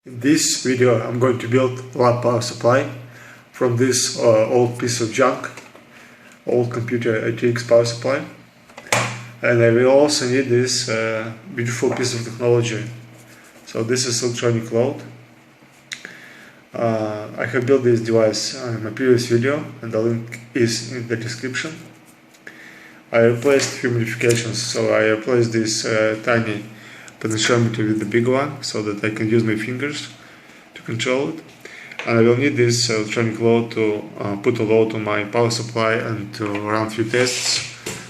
In this video I'm going to build a lab power supply from this old piece of junk, old computer ATX power supply, and I will also need this beautiful piece of technology. So this is electronic load. I have built this device in my previous video and the link is in the description. I replaced a few modifications, so I replaced this tiny potentiometer with the big one so that I can use my fingers to control it. And I will need this electronic load to put a load on my power supply and to run a few tests,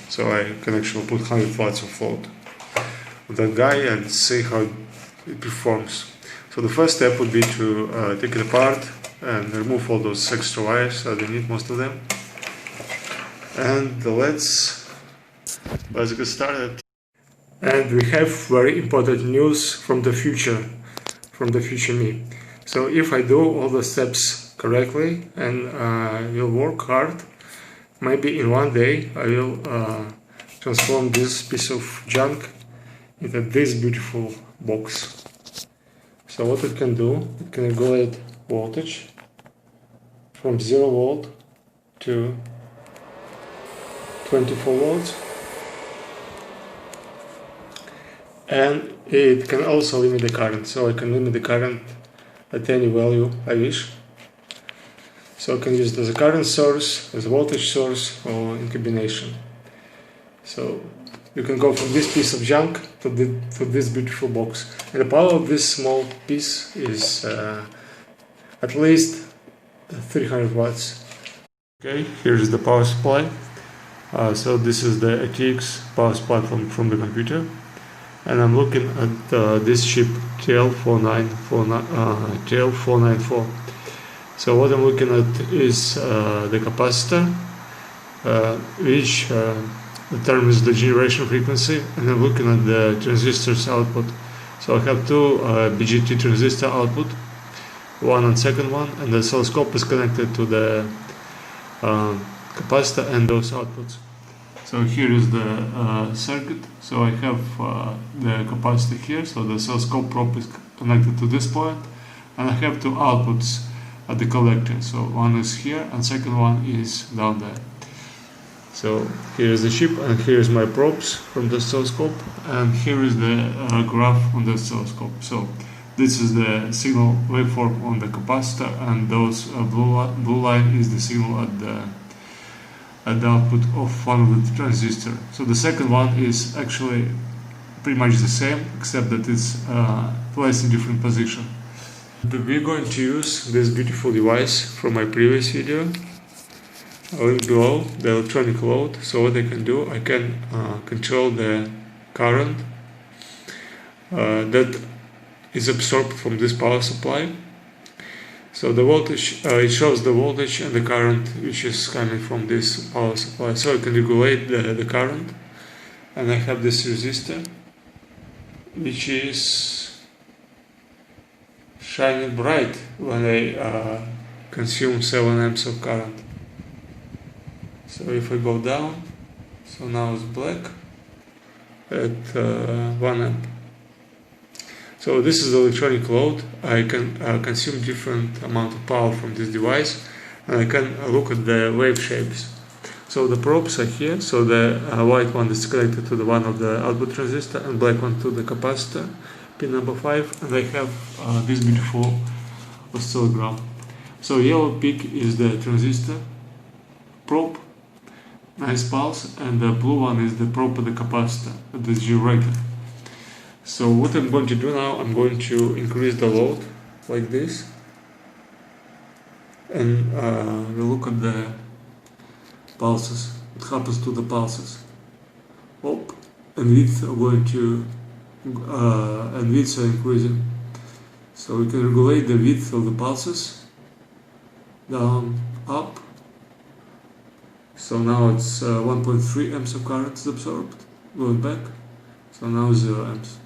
so I can actually put 100 watts of load on that guy and see how it performs. So the first step would be to take it apart and remove all those extra wires. I don't need most of them. And let's get started. And we have very important news from the future me. So if I do all the steps correctly and will work hard, maybe in one day I will transform this piece of junk into this beautiful box. So what it can do, it can regulate voltage from 0 volt to 24 volts. And it can also limit the current, so I can limit the current at any value I wish. So I can use it as a current source, as a voltage source, or in combination. So you can go from this piece of junk to this beautiful box. And the power of this small piece is at least 300 watts. Okay, here's the power supply. So this is the ATX power supply from the computer. And I'm looking at this chip TL494. So what I'm looking at is the capacitor, which determines the generation frequency, and I'm looking at the transistor's output. So I have two BJT transistor output, one and second one, and the oscilloscope is connected to the capacitor and those outputs. So here is the circuit. So I have the capacitor here, so the oscilloscope probe is connected to this point, and I have two outputs at the collector. So one is here and second one is down there. So here is the chip and here is my probes from the oscilloscope, and here is the graph on the oscilloscope. So this is the signal waveform on the capacitor, and those blue line is the signal at the output of one of the transistor. So the second one is actually pretty much the same, except that it's placed in different position. We're going to use this beautiful device from my previous video. I'll link below the electronic load. So what I can do, I can control the current that is absorbed from this power supply. So the voltage, it shows the voltage and the current which is coming from this power supply. So I can regulate the current, and I have this resistor which is shining bright when I consume 7 amps of current. So if I go down, so now it's black at 1 amp. So this is the electronic load. I can consume different amount of power from this device, and I can look at the wave shapes. So the probes are here. So the white one is connected to the one of the output transistor, and black one to the capacitor, pin number 5. And I have this beautiful oscillogram. So yellow peak is the transistor probe, nice pulse, and the blue one is the probe of the capacitor, the generator. So what I'm going to do now, I'm going to increase the load like this, and we'll look at the pulses, what happens to the pulses. And width are going to, and widths are increasing. So we can regulate the width of the pulses, down, up. So now it's 1.3 amps of current is absorbed, going back, so now 0 amps.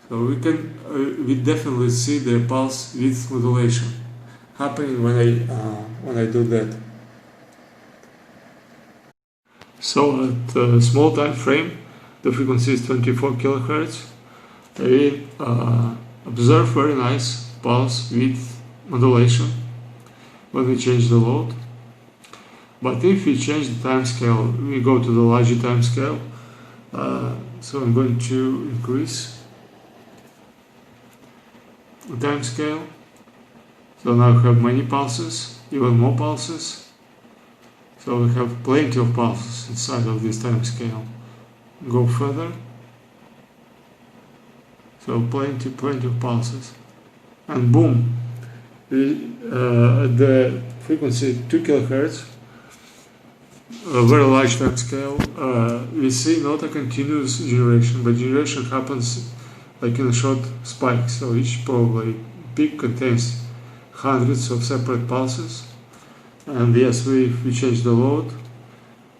So we definitely see the pulse width modulation happening when I do that. So at a small time frame, the frequency is 24 kHz. We observe very nice pulse width modulation when we change the load. But if we change the time scale, we go to the larger time scale. So I'm going to increase the time scale. So now we have many pulses, even more pulses. So we have plenty of pulses inside of this time scale. Go further. So plenty of pulses. And boom, the frequency 2 kHz, a very large time scale, we see not a continuous generation, but generation happens like in a short spike. So each probably peak contains hundreds of separate pulses. And yes, if we change the load,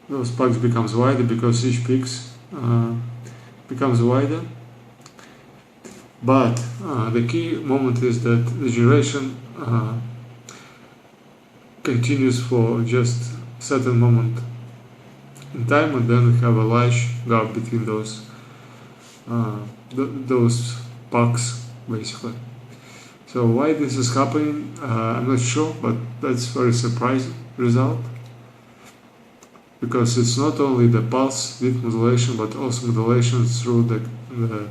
those spikes becomes wider because each peaks becomes wider. But the key moment is that the generation continues for just a certain moment in time, and then we have a large gap between those pucks, basically. So why this is happening, I'm not sure, but that's very surprising result, because it's not only the pulse width modulation, but also modulation through the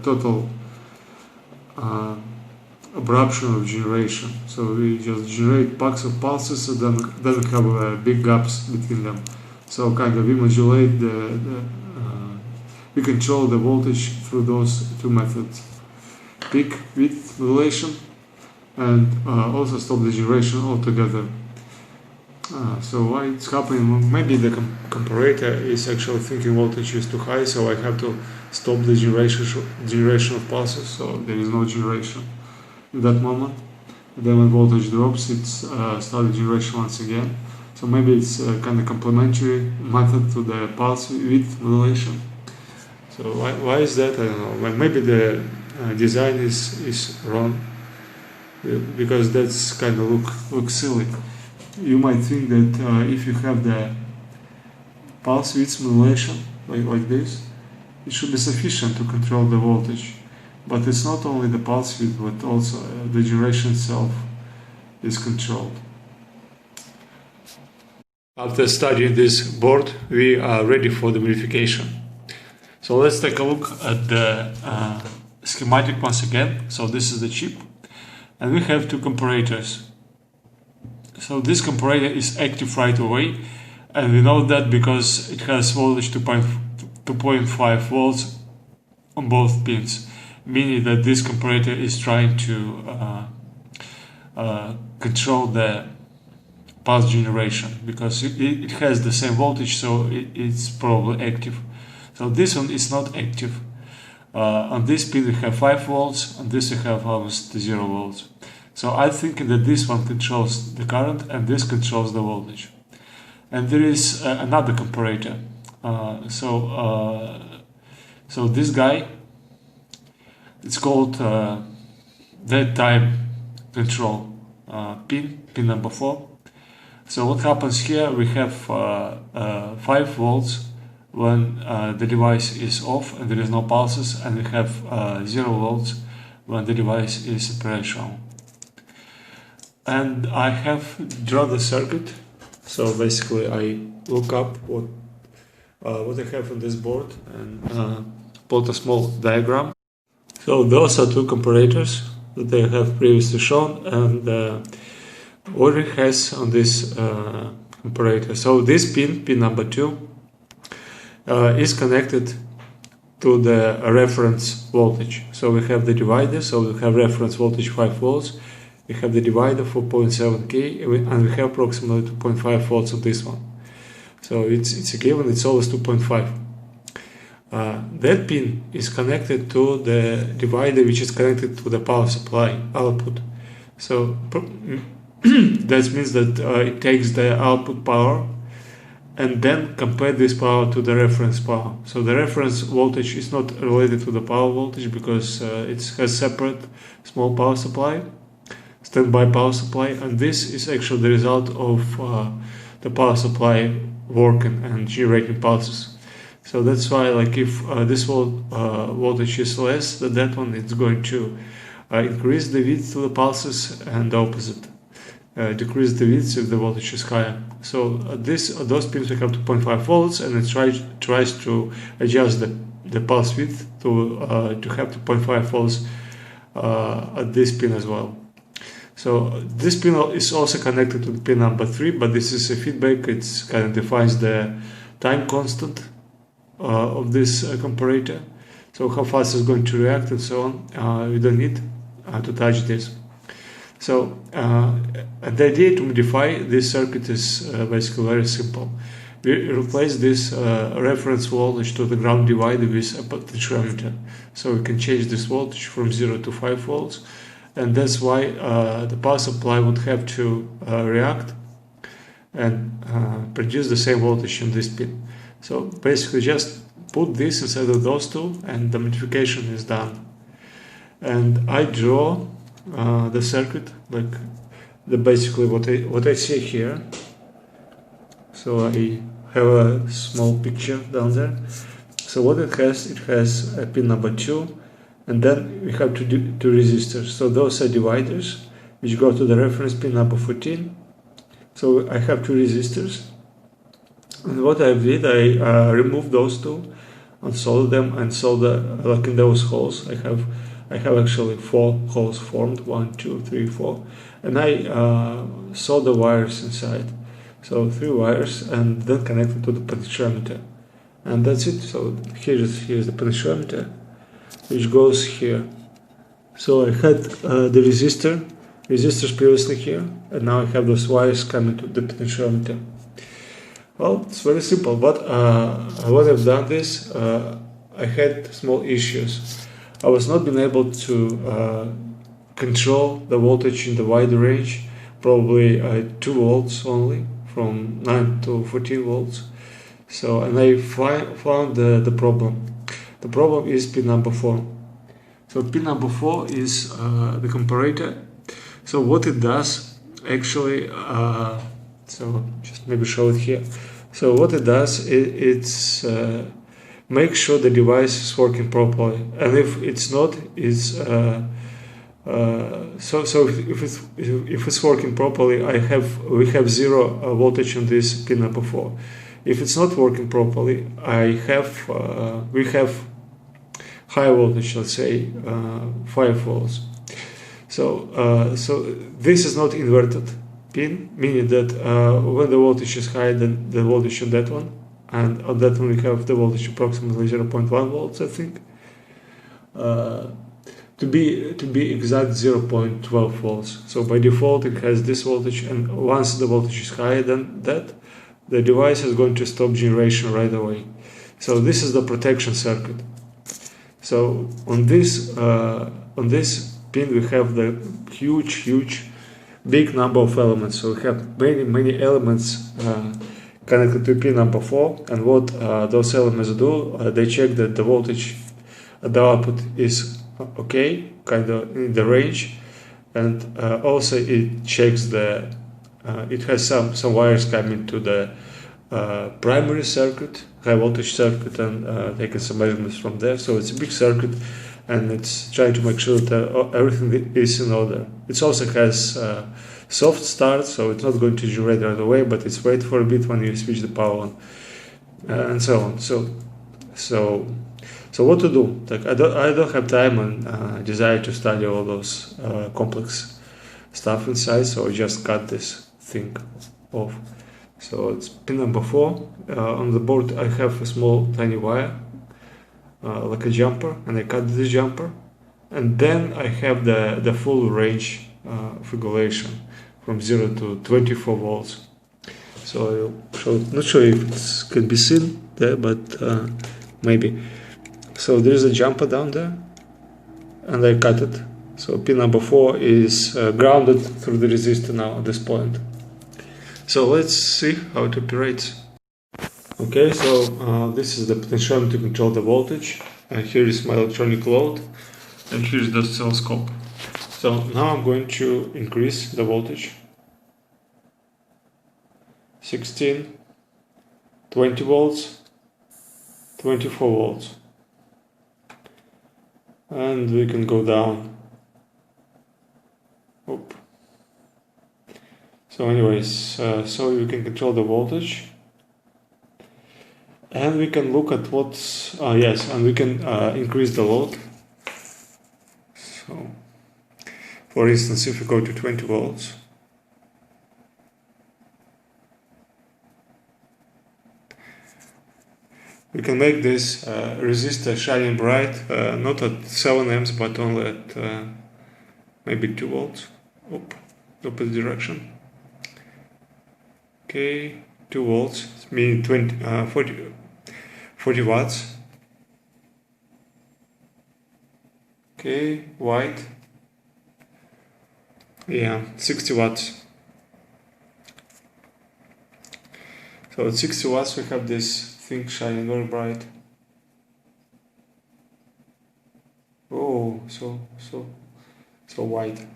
total abruption of generation. So we just generate packs of pulses, and then we have big gaps between them. So kind of we modulate we control the voltage through those two methods: peak width modulation and also stop the generation altogether. So why it's happening? Maybe the comparator is actually thinking voltage is too high, so I have to stop the generation of pulses, so there is no generation in that moment. And then when voltage drops, it's started generation once again. So maybe it's kind of complementary method to the pulse width modulation. So why is that? I don't know. Well, maybe the design is wrong, because that's kind of look silly. You might think that if you have the pulse width modulation like this, it should be sufficient to control the voltage. But it's not only the pulse width, but also the generation itself is controlled. After studying this board, we are ready for the modification. So let's take a look at the schematic once again. So this is the chip, and we have two comparators. So this comparator is active right away, and we know that because it has voltage 2.5 volts on both pins, meaning that this comparator is trying to control the pulse generation, because it has the same voltage, so it's probably active. So this one is not active. On this pin we have 5 volts, on this we have almost 0 volts. So I'm thinking that this one controls the current and this controls the voltage. And there is another comparator. So this guy, it's called dead time control pin number 4. So what happens here, we have 5 volts when the device is off and there is no pulses, and we have 0 volts when the device is operational. And I have drawn the circuit. So basically I look up what I have on this board and plot a small diagram. So those are two comparators that I have previously shown, and what it has on this comparator. So this pin number 2, is connected to the reference voltage. So we have the divider, so we have reference voltage 5 volts, we have the divider for 0.7K, and we have approximately 2.5 volts on this one. So it's a given, it's always 2.5. That pin is connected to the divider, which is connected to the power supply output. So that means that it takes the output power and then compare this power to the reference power. So the reference voltage is not related to the power voltage because it has separate small power supply, standby power supply, and this is actually the result of the power supply working and generating pulses. So that's why, like, if this voltage is less than that one, it's going to increase the width to the pulses, and the opposite. Decrease the width if the voltage is higher. So those pins we have to 0.5 volts, and it tries to adjust the pulse width to have to 0.5 volts at this pin as well. So this pin is also connected to the pin number 3, but this is a feedback. It kind of defines the time constant of this comparator. So how fast it's going to react and so on. We don't need to touch this. So the idea to modify this circuit is basically very simple. We replace this reference voltage to the ground divider with a potentiometer. So we can change this voltage from 0 to 5 volts. And that's why the power supply would have to react and produce the same voltage in this pin. So basically just put this inside of those two and the modification is done. And I draw the circuit like basically what I see here. So I have a small picture down there. So what it has a pin number 2, and then we have two resistors. So those are dividers which go to the reference pin number 14. So I have 2 resistors, and what I did, I removed those 2 and soldered them, and soldered like in those holes. I have actually 4 holes formed, 1, 2, 3, 4, and I soldered the wires inside. So 3 wires, and then connected to the potentiometer, and that's it. So here's the potentiometer, which goes here. So I had the resistors previously here, and now I have those wires coming to the potentiometer. Well, it's very simple, but what I've done is I had small issues. I was not being able to control the voltage in the wide range, probably 2 volts only, from 9 to 14 volts. So, and I found the problem. The problem is pin number 4. So pin number 4 is the comparator. So what it does actually, so just maybe show it here. So what it does, it's make sure the device is working properly, and if it's not, it's so if it's working properly, we have 0 voltage on this pin number 4. If it's not working properly, we have high voltage, let's say 5 volts. So this is not inverted pin, meaning that when the voltage is high, then the voltage on that one, and on that one we have the voltage approximately 0.1 volts, I think. To be exact, 0.12 volts. So by default it has this voltage, and once the voltage is higher than that, the device is going to stop generation right away. So this is the protection circuit. So on this pin we have the huge big number of elements. So we have many elements connected to pin number 4, and what those elements do, they check that the voltage at the output is okay, kind of in the range, and also it checks it has some wires coming to the primary circuit, high voltage circuit, and taking some measurements from there. So it's a big circuit, and it's trying to make sure that everything is in order. It also has soft start, so it's not going to generate right away, but it's wait for a bit when you switch the power on, and so on. So what to do? Like I don't have time and desire to study all those complex stuff inside, so I just cut this thing off. So it's pin number 4. On the board I have a small tiny wire, like a jumper, and I cut this jumper, and then I have the full range of regulation from 0 to 24 volts. So I'll show it. Not sure if it can be seen there, but maybe. So there's a jumper down there, and I cut it. So pin number 4 is grounded through the resistor now at this point. So let's see how it operates. Okay, so this is the potentiometer to control the voltage, and here is my electronic load, and here's the oscilloscope. So now I'm going to increase the voltage. 16, 20 volts, 24 volts. And we can go down Oop. So anyways, so you can control the voltage, and we can look at what's yes, and we can increase the load. So for instance, if we go to 20 volts, we can make this resistor shining bright, not at 7 amps, but only at maybe 2 volts. Oop, opposite direction. Okay, 2 volts, meaning 40 watts. Okay, white. Yeah, 60 watts. So at 60 watts we have this thing shining very bright. Oh, so white.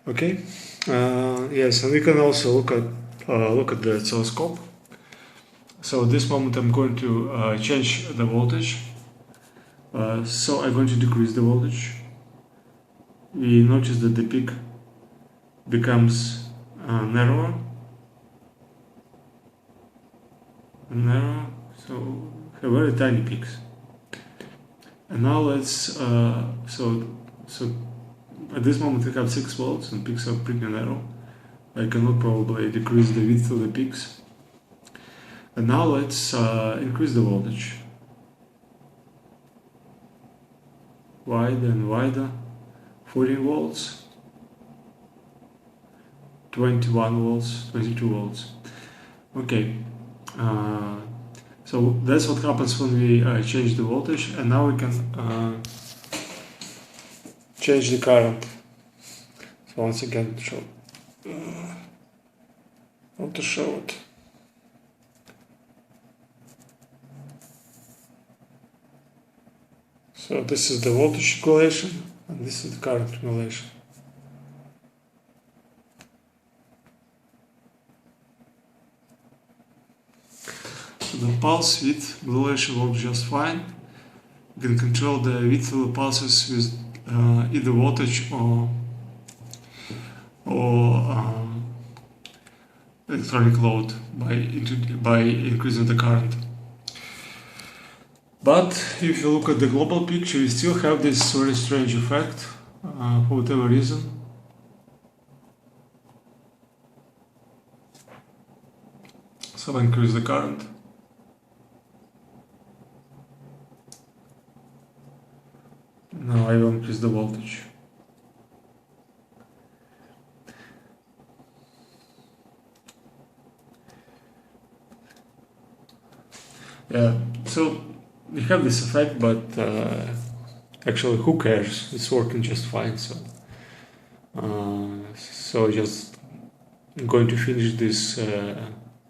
Okay. Yes, and we can also look at the oscilloscope. So at this moment I'm going to change the voltage. So I'm going to decrease the voltage. We notice that the peak becomes narrower, so have very tiny peaks. And now let's so at this moment we have 6 volts and peaks are pretty narrow. I cannot probably decrease the width of the peaks. And now let's increase the voltage. Wider and wider. 14 volts, 21 volts, 22 volts. Okay, so that's what happens when we change the voltage, and now we can change the current. So once again, how to show it. So this is the voltage regulation, and this is the current regulation. So the pulse width modulation works just fine. You can control the width of the pulses with either voltage or electronic load by increasing the current. But if you look at the global picture, you still have this very strange effect for whatever reason. So I increase the current. Now I will increase the voltage. Yeah, so we have this effect, but actually who cares? It's working just fine. So just I'm going to finish this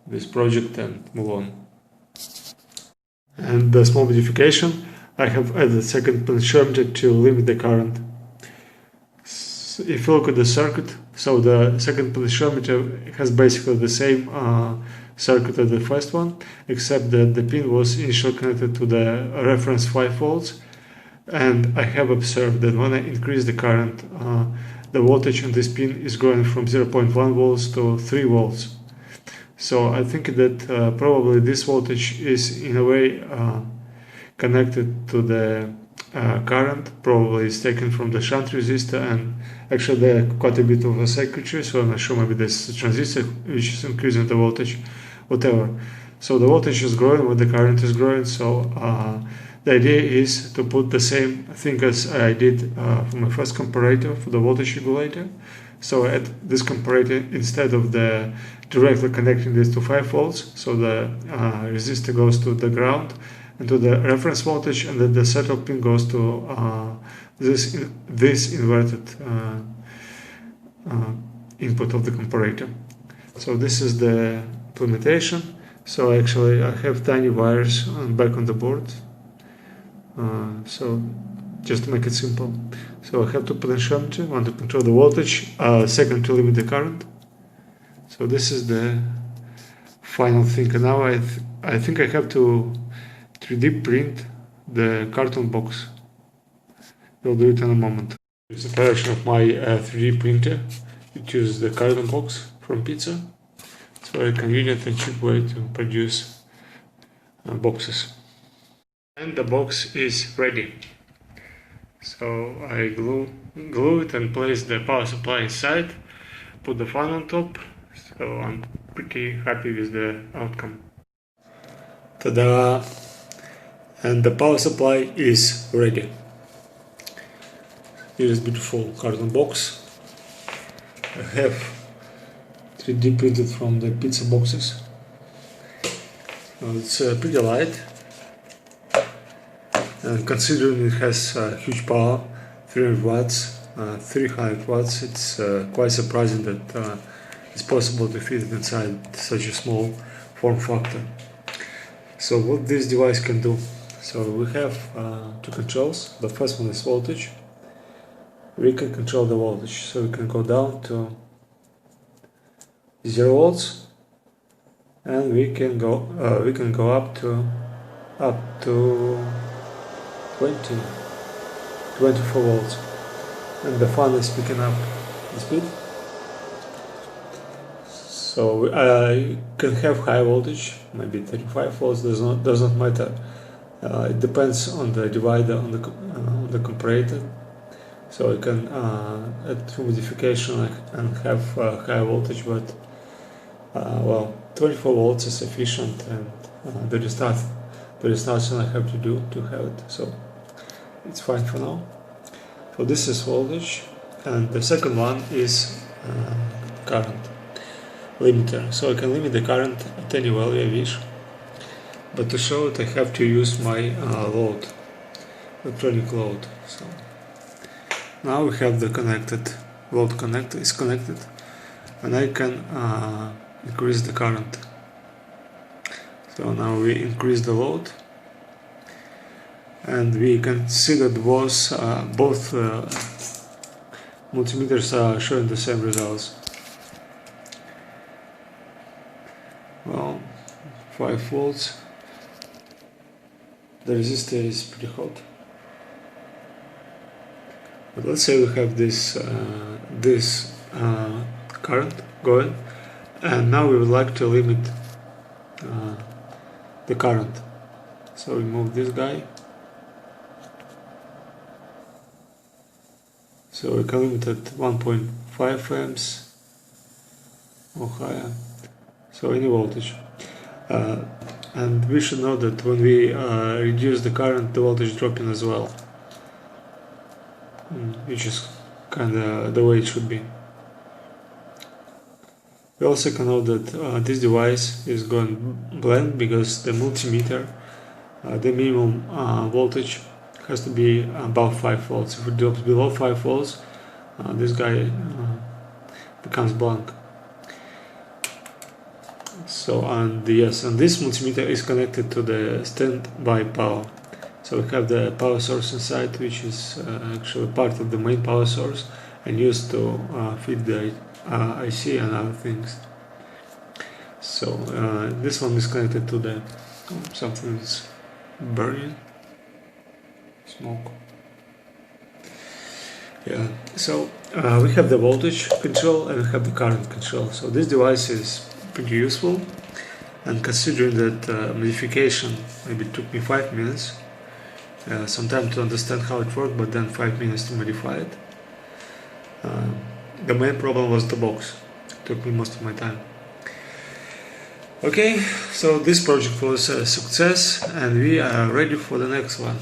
this project and move on. And the small modification, I have added a second potentiometer to limit the current. So if you look at the circuit, so the second potentiometer has basically the same circuit as the first one, except that the pin was initially connected to the reference 5 volts, and I have observed that when I increase the current, the voltage on this pin is going from 0.1 volts to 3 volts. So I think that probably this voltage is in a way connected to the current, probably is taken from the shunt resistor, and actually there quite a bit of a circuitry, so I'm not sure, maybe this transistor which is increasing the voltage, whatever. So the voltage is growing when the current is growing, so the idea is to put the same thing as I did for my first comparator for the voltage regulator. So at this comparator, instead of the directly connecting this to 5 volts, so the resistor goes to the ground and to the reference voltage, and then the setup pin goes to this inverted input of the comparator. So this is the implementation. So actually I have tiny wires back on the board. So just to make it simple. So I have two potentiometers, one to control the voltage, second to limit the current. So this is the final thing. And now I think I have to 3D print the carton box. We'll do it in a moment. It's a version of my 3D printer. It uses the carton box from pizza. It's a very convenient and cheap way to produce boxes. And the box is ready. So I glue it and place the power supply inside, put the fan on top, so I'm pretty happy with the outcome. Ta-da! And the power supply is ready. Here is beautiful carton box. I have 3D printed from the pizza boxes. It's pretty light. And considering it has huge power, 300 watts, 300 watts, it's quite surprising that it's possible to fit it inside such a small form factor. So what this device can do? So we have two controls. The first one is voltage. We can control the voltage, so we can go down to 0 volts, and we can go up to 24 volts, and the fan is picking up the speed. So I can have high voltage, maybe 35 volts, does not matter. It depends on the divider on the comparator. So I can add modification and have high voltage, but well, 24 volts is sufficient, and there is nothing I have to do to have it. So it's fine for now. So this is voltage, and the second one is current limiter. So I can limit the current at any value I wish, but to show it I have to use my load, electronic load. So now we have the load connector is connected, and I can increase the current. So now we increase the load, and we can see that both multimeters are showing the same results. Well, 5 volts. The resistor is pretty hot. But let's say we have this current going, and now we would like to limit the current. So we move this guy. So we can limit at 1.5 amps or higher. So any voltage. And we should know that when we reduce the current, the voltage dropping as well, which is kind of the way it should be. We also can know that this device is going blank because the multimeter, the minimum voltage has to be above 5 volts. If it drops below 5 volts, this guy becomes blank. So and this multimeter is connected to the standby power. So we have the power source inside, which is actually part of the main power source and used to feed the IC and other things. So this one is connected to the something is burning, smoke. Yeah. So we have the voltage control and we have the current control. So this device is pretty useful, and considering that modification maybe took me 5 minutes, some time to understand how it worked, but then 5 minutes to modify it. The main problem was the box. It took me most of my time. Okay, so this project was a success, and we are ready for the next one.